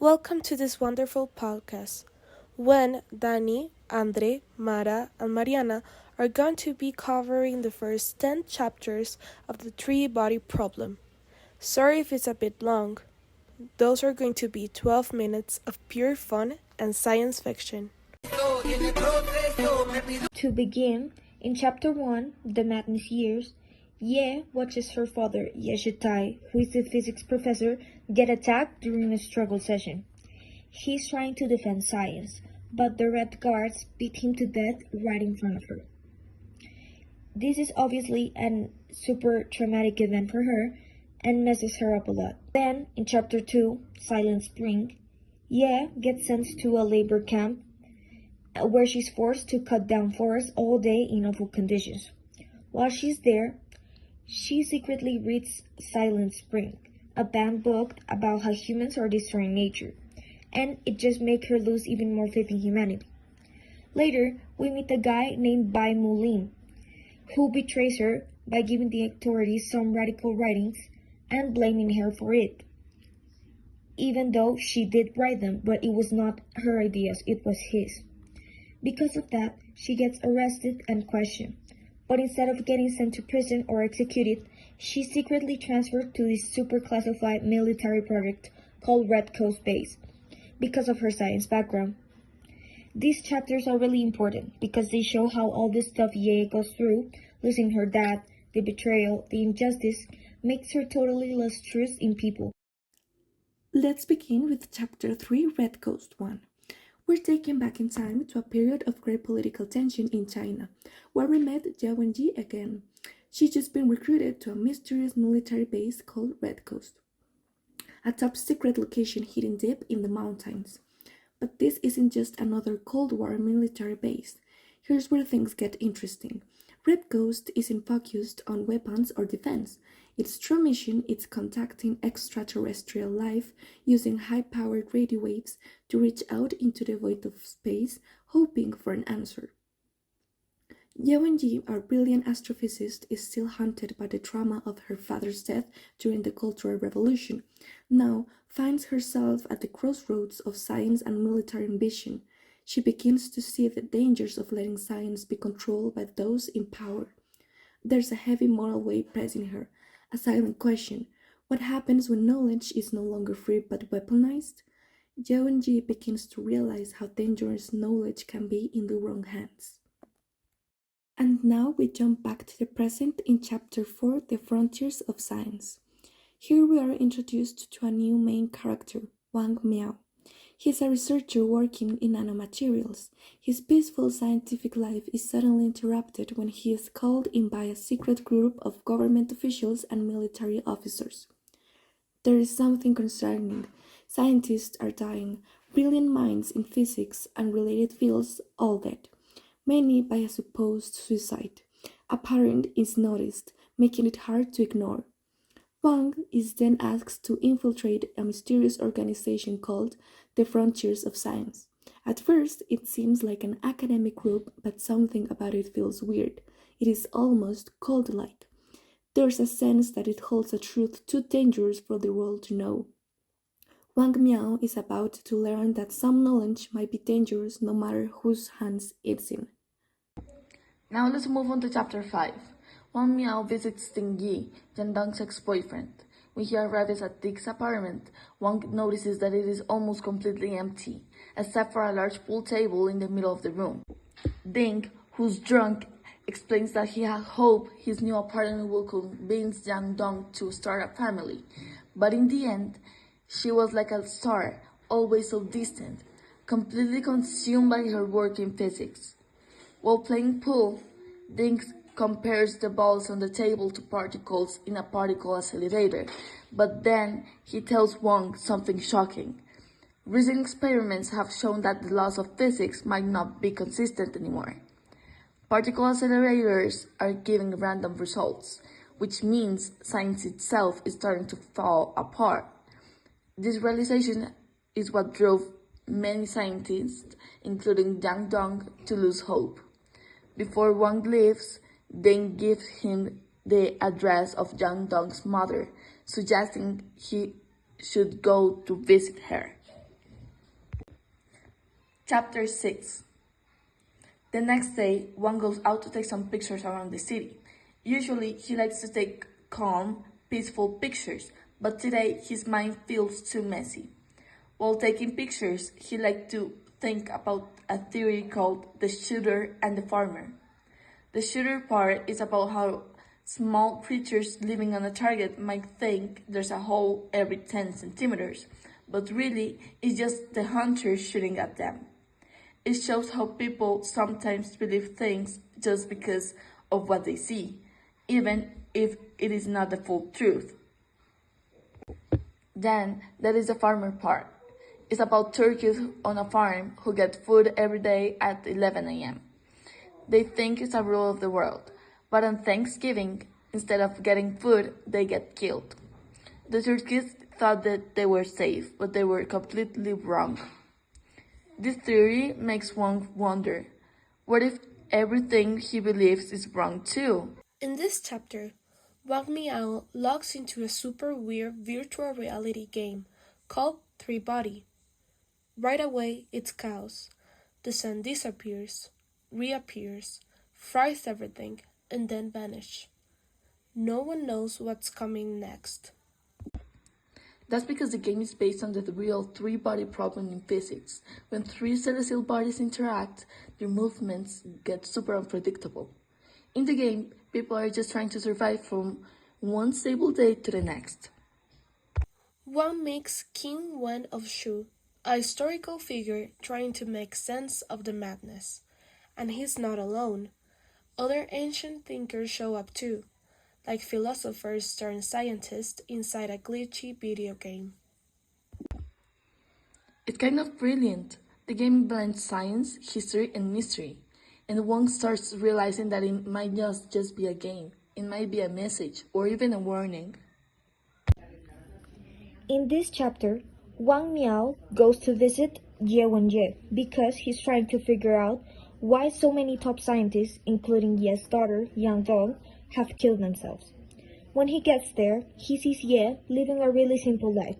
Welcome to this wonderful podcast. When Danny, Andre, Mara, and Mariana are going to be covering the first 10 chapters of the three body problem. Sorry if it's a bit long. Those are going to be 12 minutes of pure fun and science fiction. To begin, in Chapter 1, The Madness Years, Ye watches her father, Ye Shitai, who is the physics professor, get attacked during a struggle session. He's trying to defend science, but the Red Guards beat him to death right in front of her. This is obviously a super traumatic event for her and messes her up a lot. Then, in Chapter 2, Silent Spring, Ye gets sent to a labor camp where she's forced to cut down forests all day in awful conditions. While she's there, she secretly reads Silent Spring, a banned book about how humans are destroying nature, and it just makes her lose even more faith in humanity. Later, we meet a guy named Bai Mulin, who betrays her by giving the authorities some radical writings and blaming her for it, even though she did write them, but it was not her ideas, it was his. Because of that, she gets arrested and questioned, but instead of getting sent to prison or executed, she's secretly transferred to this super classified military project called Red Coast Base because of her science background. These chapters are really important because they show how all the stuff Ye goes through, losing her dad, the betrayal, the injustice, makes her totally lose trust in people. Let's begin with Chapter 3, Red Coast 1. We're taken back in time to a period of great political tension in China, where we met Ye Wenji again. She'd just been recruited to a mysterious military base called Red Coast, a top-secret location hidden deep in the mountains. But this isn't just another Cold War military base. Here's where things get interesting. Red Coast isn't focused on weapons or defense. Its true mission is contacting extraterrestrial life using high-powered radio waves to reach out into the void of space, hoping for an answer. Ye Wenji, our brilliant astrophysicist, is still haunted by the trauma of her father's death during the Cultural Revolution. Now finds herself at the crossroads of science and military ambition. She begins to see the dangers of letting science be controlled by those in power. There's a heavy moral weight pressing her, a silent question. What happens when knowledge is no longer free but weaponized? Ye Wenji begins to realize how dangerous knowledge can be in the wrong hands. And now we jump back to the present in Chapter 4, The Frontiers of Science. Here we are introduced to a new main character, Wang Miao. He's a researcher working in nanomaterials. His peaceful scientific life is suddenly interrupted when he is called in by a secret group of government officials and military officers. There is something concerning. Scientists are dying, brilliant minds in physics and related fields all dead, many by a supposed suicide. A pattern is noticed, making it hard to ignore. Wang is then asked to infiltrate a mysterious organization called the Frontiers of Science. At first, it seems like an academic group, but something about it feels weird. It is almost cult-like. There's a sense that it holds a truth too dangerous for the world to know. Wang Miao is about to learn that some knowledge might be dangerous no matter whose hands it's in. Now let's move on to Chapter 5. Wang Miao visits Ding Yi, Dong's ex-boyfriend. When he arrives at Ding's apartment, Wang notices that it is almost completely empty, except for a large pool table in the middle of the room. Ding, who's drunk, explains that he has hope his new apartment will convince Dong to start a family. But in the end, she was like a star, always so distant, completely consumed by her work in physics. While playing pool, Ding compares the balls on the table to particles in a particle accelerator, but then he tells Wang something shocking. Recent experiments have shown that the laws of physics might not be consistent anymore. Particle accelerators are giving random results, which means science itself is starting to fall apart. This realization is what drove many scientists, including Yang Dong, to lose hope. Before Wang leaves, Ding gives him the address of Yang Dong's mother, suggesting he should go to visit her. Chapter 6. The next day, Wang goes out to take some pictures around the city. Usually, he likes to take calm, peaceful pictures, but today his mind feels too messy. While taking pictures, he liked to think about a theory called the shooter and the farmer. The shooter part is about how small creatures living on a target might think there's a hole every 10 centimeters, but really it's just the hunter shooting at them. It shows how people sometimes believe things just because of what they see, even if it is not the full truth. Then there is the farmer part. It's about turkeys on a farm who get food every day at 11 a.m. They think it's a rule of the world, but on Thanksgiving, instead of getting food, they get killed. The turkeys thought that they were safe, but they were completely wrong. This theory makes one wonder, what if everything he believes is wrong too? In this chapter, Wang Miao logs into a super weird virtual reality game called Three Body. Right away, it's chaos. The sun disappears, reappears, fries everything, and then vanishes. No one knows what's coming next. That's because the game is based on the real three-body problem in physics. When three celestial bodies interact, their movements get super unpredictable. In the game, people are just trying to survive from one stable day to the next. One makes King Wen of Shu, a historical figure trying to make sense of the madness. And he's not alone. Other ancient thinkers show up too, like philosophers turned scientists inside a glitchy video game. It's kind of brilliant. The game blends science, history, and mystery. And one starts realizing that it might not just be a game. It might be a message, or even a warning. In this chapter, Wang Miao goes to visit Ye Wenjie because he's trying to figure out why so many top scientists, including Ye's daughter, Yang Dong, have killed themselves. When he gets there, he sees Ye living a really simple life.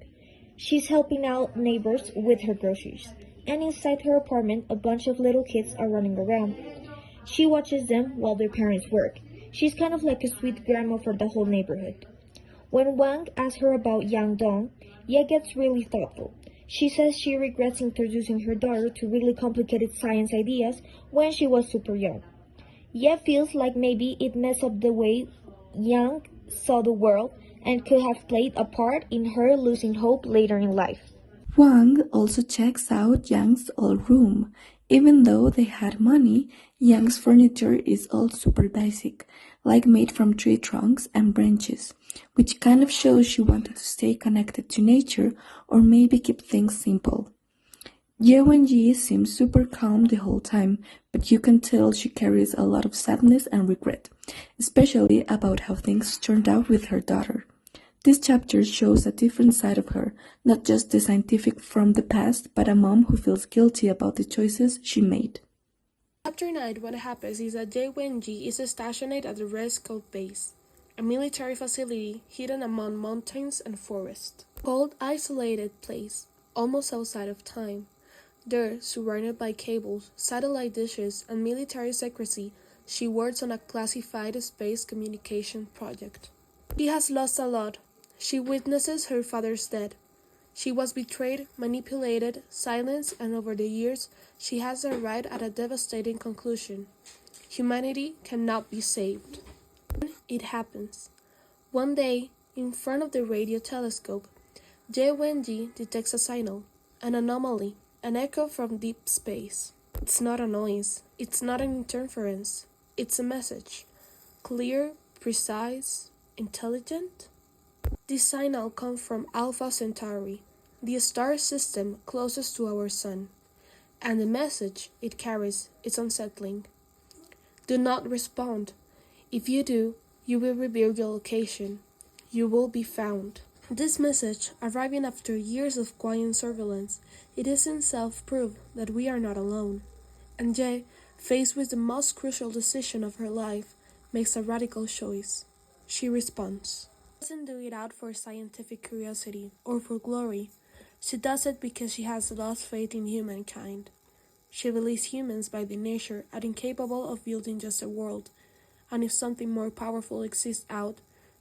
She's helping out neighbors with her groceries, and inside her apartment, a bunch of little kids are running around. She watches them while their parents work. She's kind of like a sweet grandma for the whole neighborhood. When Wang asks her about Yang Dong, Ye gets really thoughtful. She says she regrets introducing her daughter to really complicated science ideas when she was super young. Ye feels like maybe it messed up the way Yang saw the world and could have played a part in her losing hope later in life. Wang also checks out Yang's old room. Even though they had money, Yang's furniture is all super basic, like made from tree trunks and branches, which kind of shows she wanted to stay connected to nature or maybe keep things simple. Ye Wenji seems super calm the whole time, but you can tell she carries a lot of sadness and regret, especially about how things turned out with her daughter. This chapter shows a different side of her, not just the scientific from the past, but a mom who feels guilty about the choices she made. Chapter 9, what happens is that Ye Wenji is stationed at the Red Scout Base, a military facility hidden among mountains and forests. Cold, isolated place, almost outside of time. There, surrounded by cables, satellite dishes, and military secrecy, she works on a classified space communication project. She has lost a lot. She witnesses her father's death. She was betrayed, manipulated, silenced, and over the years, she has arrived at a devastating conclusion. Humanity cannot be saved. It happens. One day, in front of the radio telescope, Ye Wenji detects a signal, an anomaly, an echo from deep space. It's not a noise. It's not an interference. It's a message. Clear, precise, intelligent. This signal comes from Alpha Centauri, the star system closest to our sun, and the message it carries is unsettling. Do not respond. If you do, you will reveal your location. You will be found. This message, arriving after years of quiet surveillance, it is in itself proof that we are not alone. And Ye, faced with the most crucial decision of her life, makes a radical choice. She responds. She doesn't do it out for scientific curiosity or for glory. She does it because she has lost faith in humankind. She believes humans by their nature are incapable of building just a world, and if something more powerful exists out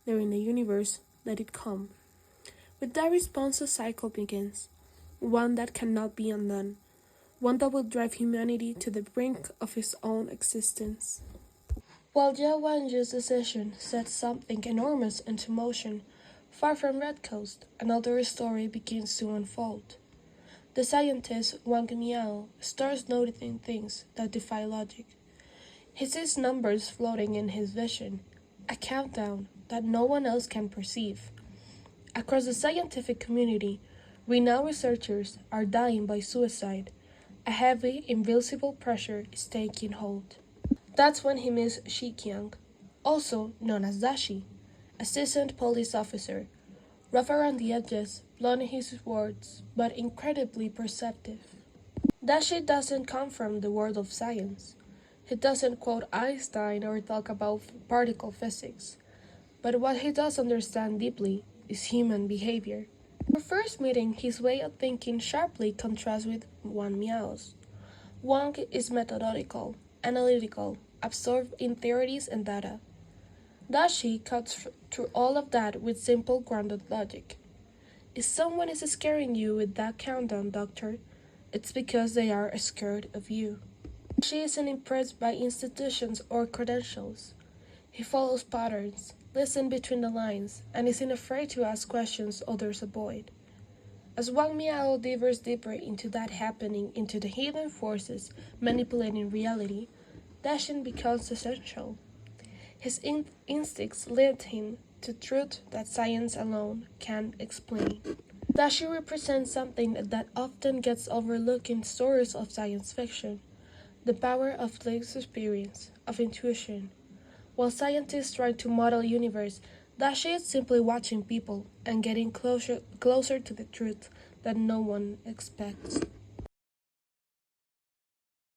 there in the universe, let it come. With that response, a cycle begins, one that cannot be undone, one that will drive humanity to the brink of its own existence. While Zhao Wanju's decision sets something enormous into motion, far from Red Coast, another story begins to unfold. The scientist Wang Miao starts noticing things that defy logic. He sees numbers floating in his vision, a countdown that no one else can perceive. Across the scientific community, renowned researchers are dying by suicide. A heavy, invisible pressure is taking hold. That's when he meets Shi Qiang, also known as Dashi, a seasoned police officer, rough around the edges, blunt in his words, but incredibly perceptive. Dashi doesn't come from the world of science. He doesn't quote Einstein or talk about particle physics. But what he does understand deeply is human behavior. Our first meeting, his way of thinking sharply contrasts with Wang Miao's. Wang is methodical, analytical, absorbed in theories and data. Dashi cuts through all of that with simple, grounded logic. If someone is scaring you with that countdown, doctor, it's because they are scared of you. Dashi isn't impressed by institutions or credentials. He follows patterns, listens between the lines, and isn't afraid to ask questions others avoid. As Wang Miao divers deeper into that happening, into the hidden forces manipulating reality, Dashi becomes essential. His instincts lead him to truth that science alone can't explain. Dashi represents something that often gets overlooked in stories of science fiction, the power of lived experience, of intuition. While scientists try to model universe, Dashi is simply watching people and getting closer to the truth that no one expects.